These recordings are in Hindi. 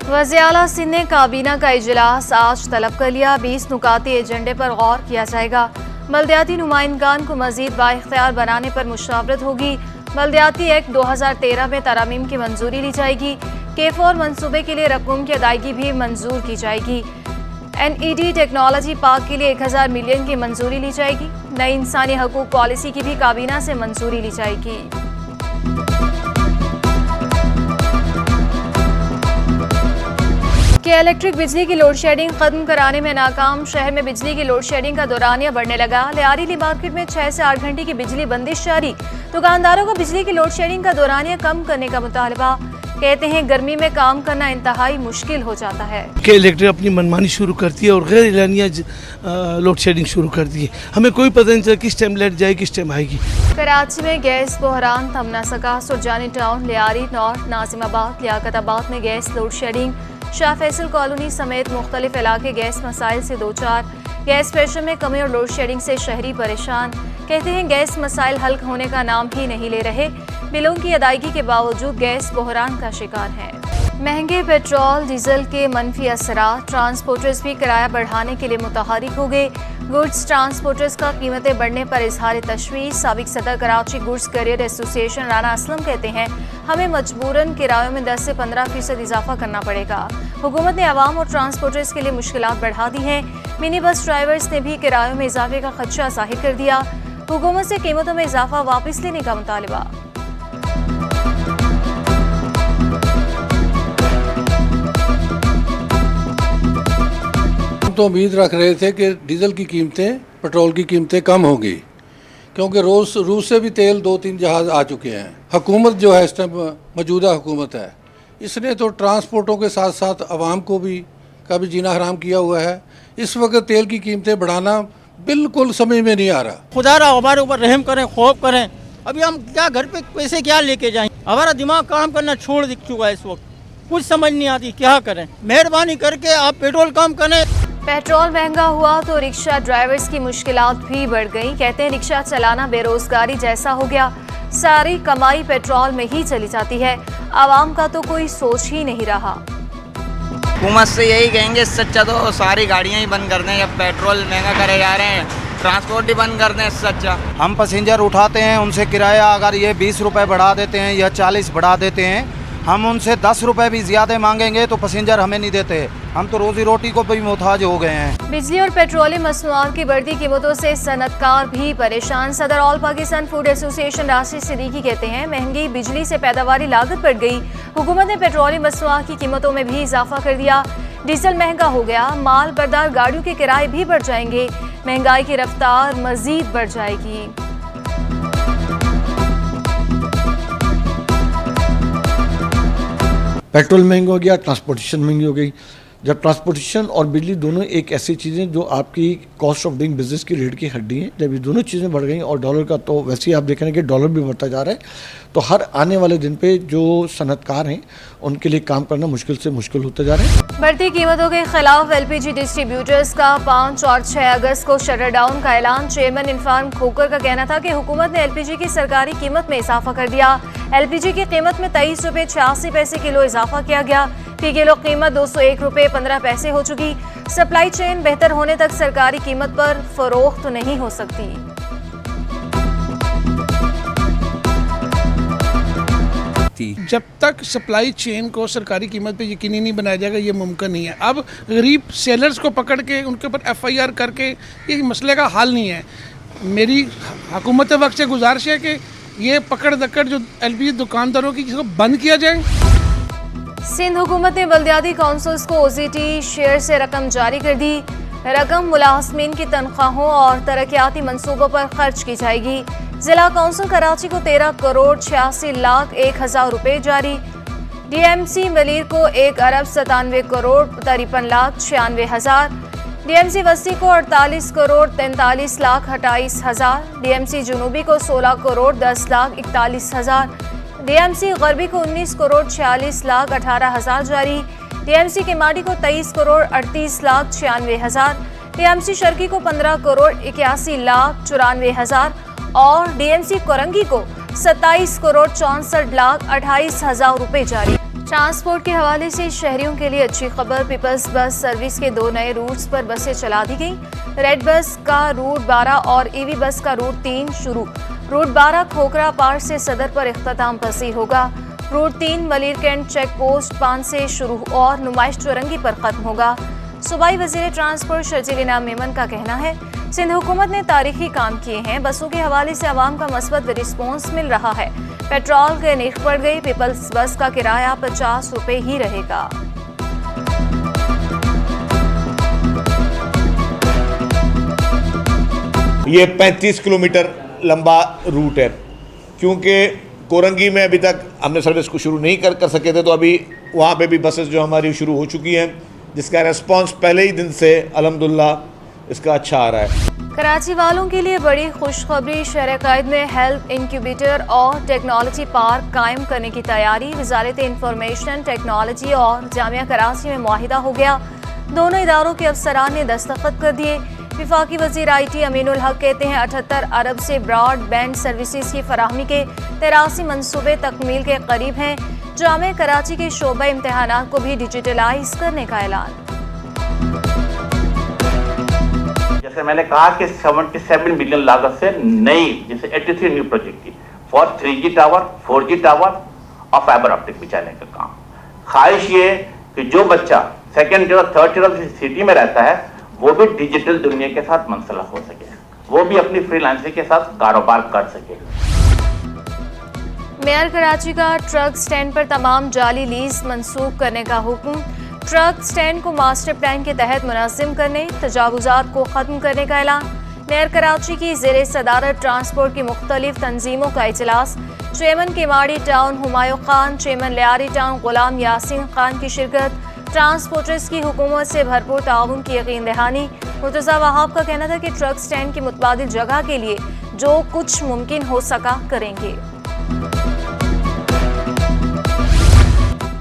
वज़ीर आला सिंध ने काबीना का इजलास आज तलब कर लिया। 20 नुकाती एजेंडे पर गौर किया जाएगा। बल्दियाती नुमाइंदगान को मजीद बाइख्तियार बनाने पर मुशावरत होगी। बल्दियाती एक्ट 2013 में तरामीम की मंजूरी ली जाएगी। K4 मंसूबे के लिए रकूम की अदायगी भी मंजूर की जाएगी। NED टेक्नोलॉजी पार्क के लिए 1000 मिलियन की मंजूरी ली जाएगी। नई इंसानी हकूक पॉलिसी की भी काबीना से मंजूरी ली जाएगी। कि इलेक्ट्रिक बिजली की लोड शेडिंग खत्म कराने में नाकाम। शहर में बिजली की लोड शेडिंग का दौरानिया बढ़ने लगा। लियारी मार्केट में 6 से 8 घंटे की बिजली बंदिश जारी। दुकानदारों को बिजली की लोड शेडिंग का दौरानिया कम करने का मुतालबा। कहते हैं गर्मी में काम करना इंतहाई मुश्किल हो जाता है। कि इलेक्ट्रिक अपनी मनमानी शुरू करती है और गैर एलानिया लोड शेडिंग शुरू करती है। हमें कोई पता नहीं चला किस टाइम लाइट जाएगी किस टाइम आएगी। कराची में गैस बहरान थम न सका। सुरजानी टाउन, लियारी नॉर्थ, नाजिमाबाद, लियाकताबाद में gas load shedding. Shah Faisal colony समेत मुख्तलिफ इलाके गैस मसाइल से दो चार। गैस प्रेशर में कमी और लोड शेडिंग से शहरी परेशान। कहते हैं गैस मसाइल हल होने का नाम ही नहीं ले रहे। बिलों की अदायगी के बावजूद गैस बहरान का शिकार है। महंगे पेट्रोल डीजल के मनफी असरात। ट्रांसपोर्टर्स भी किराया बढ़ाने के लिए मुतहरिक हो गए। गुड्स ट्रांसपोर्टर्स का कीमतें बढ़ने पर इजहार तशवीश। साबिक सदर Karachi goods career association Rana Aslam कहते हैं हमें मजबूरन किरायों में 10 से 15% इजाफा करना पड़ेगा। हुकूमत ने आवाम और ट्रांसपोर्टर्स के लिए मुश्किलात बढ़ा दी हैं। मिनी बस ड्राइवर्स ने भी किरायों में इजाफे का खदशा जाहिर कर दिया। हुकूमत से कीमतों में इजाफा वापस लेने का मुतालबा। तो उम्मीद रख रहे थे कि डीजल की कीमतें, पेट्रोल की कीमतें कम होंगी, क्योंकि रूस से भी तेल 2-3 जहाज़ आ चुके हैं। हुकूमत जो है इस टाइम मौजूदा हुकूमत है, इसने तो ट्रांसपोर्टों के साथ साथ आवाम को भी का भी जीना हराम किया हुआ है। इस वक्त तेल की कीमतें बढ़ाना बिल्कुल समझ में नहीं आ रहा। खुदा हमारे ऊपर रहम करें, खौफ करें। अभी हम क्या घर पे पैसे क्या लेके जाएं? हमारा दिमाग काम करना छोड़ चुका है। इस वक्त कुछ समझ नहीं आती क्या करें। मेहरबानी करके आप पेट्रोल कम करें। पेट्रोल महंगा हुआ तो रिक्शा ड्राइवर्स की मुश्किलात भी बढ़ गई। कहते हैं रिक्शा चलाना बेरोजगारी जैसा हो गया। सारी कमाई पेट्रोल में ही चली जाती है। आवाम का तो कोई सोच ही नहीं रहा। हुकूमत से यही कहेंगे इससे अच्छा तो सारी गाड़ियाँ ही बंद कर दें। जब पेट्रोल महंगा करे जा रहे हैं, ट्रांसपोर्ट ही बंद कर दें इससे अच्छा। हम पैसेंजर उठाते हैं, उनसे किराया अगर ये 20 रुपये बढ़ा देते हैं या 40 बढ़ा देते हैं, हम उनसे 10 रुपये भी ज़्यादा मांगेंगे तो पैसेंजर हमें नहीं देते। हम तो रोजी रोटी को भी मोहताज हो गए हैं। बिजली और पेट्रोलियम मसनूआत की बढ़ती कीमतों से सनतकार भी परेशान। सदर all Pakistan food association Rashid Siddiqui कहते हैं महंगी बिजली से पैदावारी लागत बढ़ गई। हुकूमत ने पेट्रोलियम मसनूआत की कीमतों में भी इजाफा कर दिया। डीजल महंगा हो गया। माल बरदार गाड़ियों के किराए भी बढ़ जाएंगे। महंगाई की रफ्तार मजीद बढ़ जाएगी। पेट्रोल महंगा हो गया, ट्रांसपोर्टेशन महंगी हो गई। जब ट्रांसपोर्टेशन और बिजली दोनों एक ऐसी चीज़ें जो आपकी कॉस्ट ऑफ डूइंग बिजनेस की रेट की हड्डी हैं, जब ये दोनों चीज़ें बढ़ गई और डॉलर का तो वैसे ही आप देख रहे हैं कि डॉलर भी बढ़ता जा रहा है, तो हर आने वाले दिन पे जो सनतकार हैं उनके लिए काम करना मुश्किल से मुश्किल होता जा रहा है। बढ़ती कीमतों के खिलाफ LPG डिस्ट्रीब्यूटर्स का 5 और 6 अगस्त को शटर डाउन का ऐलान। चेयरमैन इनफार्म खोकर का कहना था कि हुकूमत ने LPG की सरकारी कीमत में इजाफा कर दिया। LPG की कीमत में 23 रुपये 86 पैसे किलो इजाफा किया गया। फी किलो कीमत 201 रुपये 15 पैसे हो चुकी। सप्लाई चेन बेहतर होने तक सरकारी कीमत पर फरोख्त नहीं हो सकती। जब तक सप्लाई चेन को सरकारी कीमत पे यकीनी नहीं बनाया जाएगा ये मुमकिन नहीं है। अब गरीब सेलर्स को पकड़ के उनके ऊपर FIR करके ये मसले का हल नहीं है। मेरी हुकूमत वक्त से गुजारिश है कि ये पकड़ दकड़ जो LPG दुकानदारों की जिसको बंद किया जाए। सिंध हुकूमत ने बल्दियाती काउंसिल्स को OZT शेयर से रकम जारी कर दी। रकम मुलाजमीन की तनख्वाहों और तरक्याती मंसूबों पर खर्च की जाएगी। जिला काउंसिल कराची को 13 करोड़ 86 लाख 1,000 रुपये जारी। DMC मलीर को 1 अरब 97 करोड़ 53 लाख 96 हज़ार। DMC वस्ती को 48 करोड़ 43 लाख 28 हज़ार। DMC जुनूबी को 16 करोड़ 10 लाख 41 हज़ार। DMC गरबी को 19 करोड़ 46 लाख 18 हज़ार जारी। DMC केमाडी को 23 करोड़ 38 लाख 96 हज़ार। DMC शर्की को 15 करोड़ 81 लाख 94 हज़ार और DMC कोरंगी को 27 करोड़ 64 लाख 28 हजार रुपए जारी। ट्रांसपोर्ट के हवाले से शहरियों के लिए अच्छी खबर, पीपल्स बस सर्विस के 2 नए रूट्स पर बसें चला दी गई। रेड बस का रूट 12 और ईवी बस का रूट 3 शुरू। रूट 12 खोखरा पार से सदर पर इख्तिताम पसीर होगा। Route 3 Malir cantt check post 5 से शुरू और नुमाइश चौरंगी पर खत्म होगा। सूबाई वजीर ट्रांसपोर्ट शर्जील इनाम मेमन का कहना है, सिंध हुकूमत ने तारीखी काम किए हैं। बसों के हवाले से आवाम का मस्बत रिस्पॉन्स मिल रहा है। पेट्रोल के नर्ख बढ़ गई, पीपल्स बस का किराया 50 रुपए ही रहेगा। ये 35 किलोमीटर लंबा रूट है, क्योंकि कोरंगी में अभी तक हमने सर्विस को शुरू नहीं कर सके थे, तो अभी वहाँ पे भी बसेस जो हमारी शुरू हो चुकी हैं, जिसका रेस्पॉन्स पहले ही दिन से अल्हम्दुलिल्लाह इसका अच्छा आ रहा है। कराची वालों के लिए बड़ी खुशखबरी, शहर कायद में हेल्थ इंक्यूबेटर और टेक्नोलॉजी पार्क कायम करने की तैयारी। वजारत इंफॉर्मेशन टेक्नोलॉजी और जामिया कराची में मुआहिदा हो गया। दोनों इदारों के अफसरान ने दस्तखत कर दिए। विफाकी वजीर IT अमीनुल हक कहते हैं 78 अरब से ब्रॉडबैंड सर्विसेज की फराहमी के 83 मनसूबे तकमील के करीब हैं। जामिया कराची के शोबा इम्तहानात को भी डिजिटलाइज करने का ऐलान। जैसे मैंने कहा कि 77 बिलियन लागत से नई जैसे 83 न्यू प्रोजेक्ट की for 3G tower, 4G tower और फाइबर ऑप्टिक बिछाने का काम। ख्वाहिश ये कि जो बच्चा second year, third year city में रहता है वो भी डिजिटल दुनिया के साथ मुंसलिक हो सके, वो भी अपनी फ्रीलांसिंग के साथ कारोबार कर सके। मेयर कराची का ट्रक स्टैंड पर तमाम जाली लीज मंसूख करने का हुक्म। ट्रक स्टैंड को मास्टर प्लान के तहत मुनज़्ज़म करने, तजावुज़ात को ख़त्म करने का ऐलान। मेयर कराची की ज़ेरे सदारत ट्रांसपोर्ट की मुख्तलिफ तंजीमों का इजलास। Chairman Kemari town Humayun Khan, chairman Lyari town Ghulam Yasin Khan की शिरकत। ट्रांसपोर्टर्स की हुकूमत से भरपूर ताउन की यकीन दहानी। मुर्तज़ा वहाब का कहना था कि ट्रक स्टैंड की मुतबादिल जगह के लिए जो कुछ मुमकिन हो सका करेंगे।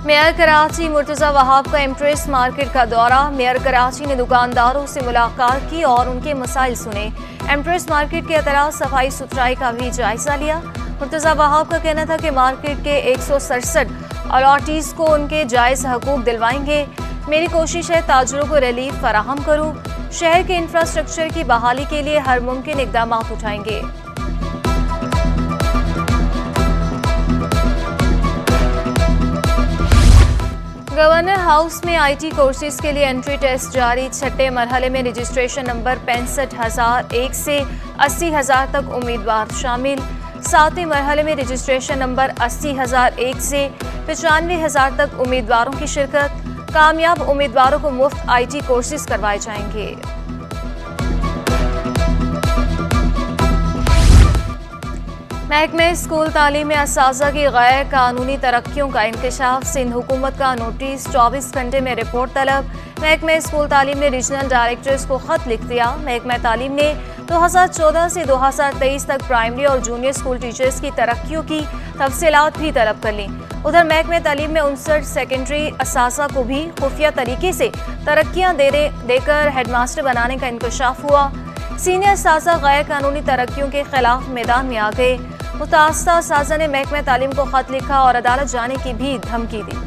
मेयर कराची मुर्तज़ा वहाब का एम्प्रेस मार्केट का दौरा। मेयर कराची ने दुकानदारों से मुलाकात की और उनके मसाइल सुने। एम्प्रेस मार्केट के अतराफ सफाई सुथराई का भी जायजा लिया। मुर्तज़ा वहाब का कहना था कि मार्केट के 167 अलॉटीज़ को उनके जायज़ हकूक़ दिलवाएंगे। मेरी कोशिश है ताजरों को रिलीफ फराहम करूँ। शहर के इंफ्रास्ट्रक्चर की बहाली के लिए हर मुमकिन इक़दाम उठाएंगे। गवर्नर हाउस में IT कोर्सेज के लिए एंट्री टेस्ट जारी। छठे मरहले में रजिस्ट्रेशन नंबर 65,001 से 80,000 तक उम्मीदवार शामिल। 7वें मरहले में रजिस्ट्रेशन नंबर 80,001 से 95,000 तक उम्मीदवारों की शिरकत। कामयाब उम्मीदवारों को मुफ्त IT कोर्सेज करवाए जाएंगे। महकमे स्कूल तालीम में असातिज़ा की गैर कानूनी तरक्कियों का इंकशाफ। सिंध हुकूमत का नोटिस, 24 घंटे में रिपोर्ट तलब। महकमे स्कूल तालीम ने रीजनल डायरेक्टर्स को खत लिख दिया। महकमा तालीम ने 2014 से 2023 तक प्राइमरी और जूनियर स्कूल टीचर्स की तरक्कियों की तफसीलात भी तलब कर ली। उधर महकमे तालीम में 59 सेकेंडरी असातिज़ा को भी खुफिया तरीके से तरक्कियाँ देकर हेडमास्टर बनाने का इंकशाफ हुआ। सीनियर असातिज़ा गैर कानूनी तरक्कियों के खिलाफ मैदान में आ गए। मुतासरा असातिज़ा ने महकमे तालीम को खत लिखा और अदालत जाने की भी धमकी दी।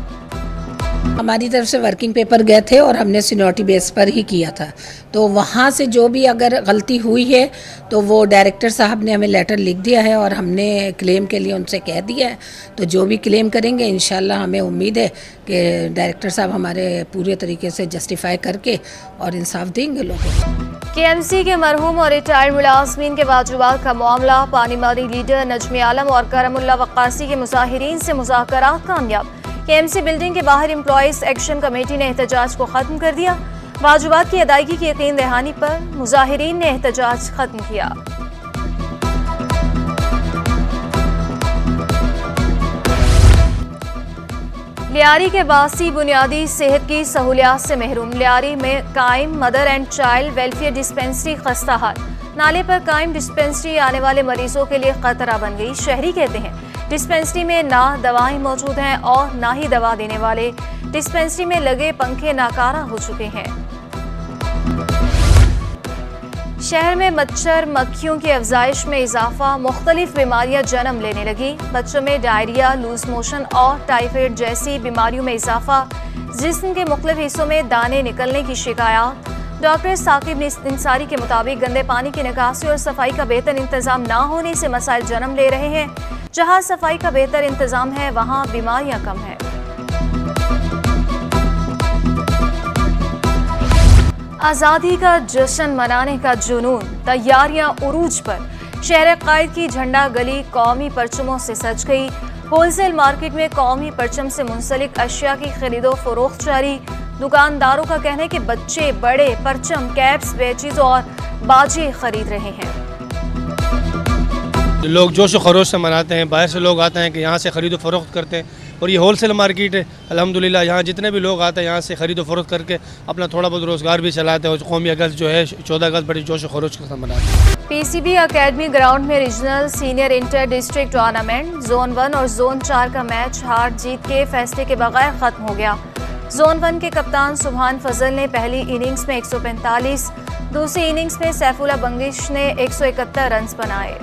हमारी तरफ से वर्किंग पेपर गए थे और हमने सीनियरिटी बेस पर ही किया था, तो वहाँ से जो भी अगर गलती हुई है तो वो डायरेक्टर साहब ने हमें लेटर लिख दिया है और हमने क्लेम के लिए उनसे कह दिया है। तो जो भी क्लेम करेंगे इंशाल्लाह हमें उम्मीद है कि डायरेक्टर साहब हमारे पूरे तरीके से जस्टिफाई करके और इंसाफ देंगे लोगों को। KMC के मरहूम और रिटायर्ड मुलाजमीन के वाजिबात का मामला। पानीमारी लीडर नजमी आलम और करमुल्ला वक्कासी के मुजाहिरीन से मुज़ाकरात कामयाब। KMC बिल्डिंग के बाहर एम्प्लॉइज एक्शन कमेटी ने एहतजाज को ख़त्म कर दिया। वाजिबात की अदायगी की यकीन दहानी पर मुजाहिरीन ने एहतजाज ख़त्म किया। लियारी के बासी बुनियादी सेहत की सहूलियात से महरूम। लियारी में कायम mother and child welfare dispensary खस्ताहाल। नाले पर कायम डिस्पेंसरी आने वाले मरीजों के लिए खतरा बन गई। शहरी कहते हैं डिस्पेंसरी में ना दवाएं मौजूद हैं और ना ही दवा देने वाले। डिस्पेंसरी में लगे पंखे नाकारा हो चुके हैं। शहर में मच्छर मक्खियों की अफजाइश में इजाफा, मुख्तलिफ बीमारियां जन्म लेने लगी। बच्चों में डायरिया, लूज मोशन और टाइफाइड जैसी बीमारियों में इजाफा, जिस्म के मुख्तलिफ हिस्सों में दाने निकलने की शिकायत। डॉक्टर साकिब इंसारी के मुताबिक गंदे पानी की निकासी और सफाई का बेहतर इंतजाम ना होने से मसाइल जन्म ले रहे हैं। जहां सफाई का बेहतर इंतजाम है वहां बीमारियां कम हैं। आज़ादी का जश्न मनाने का जुनून, तैयारियां उरूज पर। शहर कायद की झंडा गली कौमी परचमों से सज गई। होलसेल मार्केट में कौमी परचम से मुंसलिक अशिया की खरीदो फरोख्त जारी। दुकानदारों का कहना है कि बच्चे बड़े परचम, कैप्स, बैचेज और बाजे खरीद रहे हैं। लोग जोश खरोश से मनाते हैं, बाहर से लोग आते हैं कि यहाँ से ख़रीदो फ़रोख्त करते हैं। और ये होलसेल मार्केट है, अल्हम्दुलिल्लाह यहाँ जितने भी लोग आते हैं यहाँ से ख़रीदो फ़रोख्त करके अपना थोड़ा बहुत रोज़गार भी चलाते हैं। और कौमी अगस्त जो है 14 अगस्त बड़ी जोश खरोश के साथ मनाते हैं। पीसीबी अकेडमी ग्राउंड में regional senior inter district tournament zone 1 और जोन 4 का मैच हार जीत के फैसले के बगैर ख़त्म हो गया। जोन 1 के कप्तान सुभान फजल ने पहली इनिंग्स में 145, दूसरी इनिंग्स में सैफुल्लाह बंगिश ने 171 रन बनाए।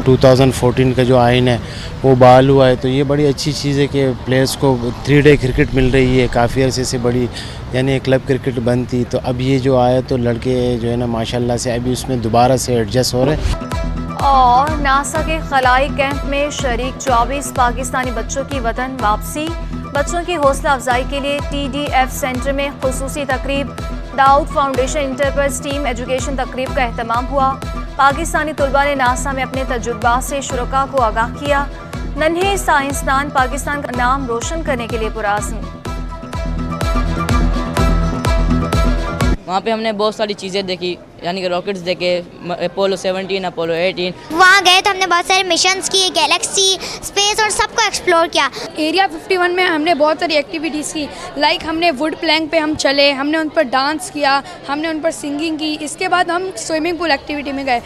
टू 2014 का जो आइन है वो बहाल हुआ है, तो ये बड़ी अच्छी चीज़ है कि प्लेयर्स को 3 डे क्रिकेट मिल रही है। काफ़ी अरसे से बड़ी यानी क्लब क्रिकेट बंद थी, तो अब ये जो आया तो लड़के जो है ना माशाल्लाह से अभी उसमें दोबारा से एडजस्ट हो रहे हैं। और नासा के खलाई कैंप में शरीक 24 पाकिस्तानी बच्चों की वतन वापसी। बच्चों की हौसला अफजाई के लिए TDF सेंटर में खुसूसी तकरीब। दाऊद फाउंडेशन इंटर पर स्टीम एजुकेशन तकरीब का एहतमाम हुआ। पाकिस्तानी तलबा ने नासा में अपने तजुर्बात से शुरका को आगाह किया। नन्हे साइंसदान पाकिस्तान का नाम रोशन करने के लिए पुरआज़्म। वहाँ पे हमने बहुत सारी चीज़ें देखी, यानी कि रॉकेट्स देखे, अपोलो 17, अपोलो 18। वहाँ गए तो हमने बहुत सारे मिशंस किए, गैलेक्सी, स्पेस और सबको एक्सप्लोर किया। एरिया 51 में हमने बहुत सारी एक्टिविटीज़ की, लाइक हमने वुड प्लैंक पे हम चले, हमने उन पर डांस किया, हमने उन पर सिंगिंग की। इसके बाद हम स्विमिंग पूल एक्टिविटी में गए।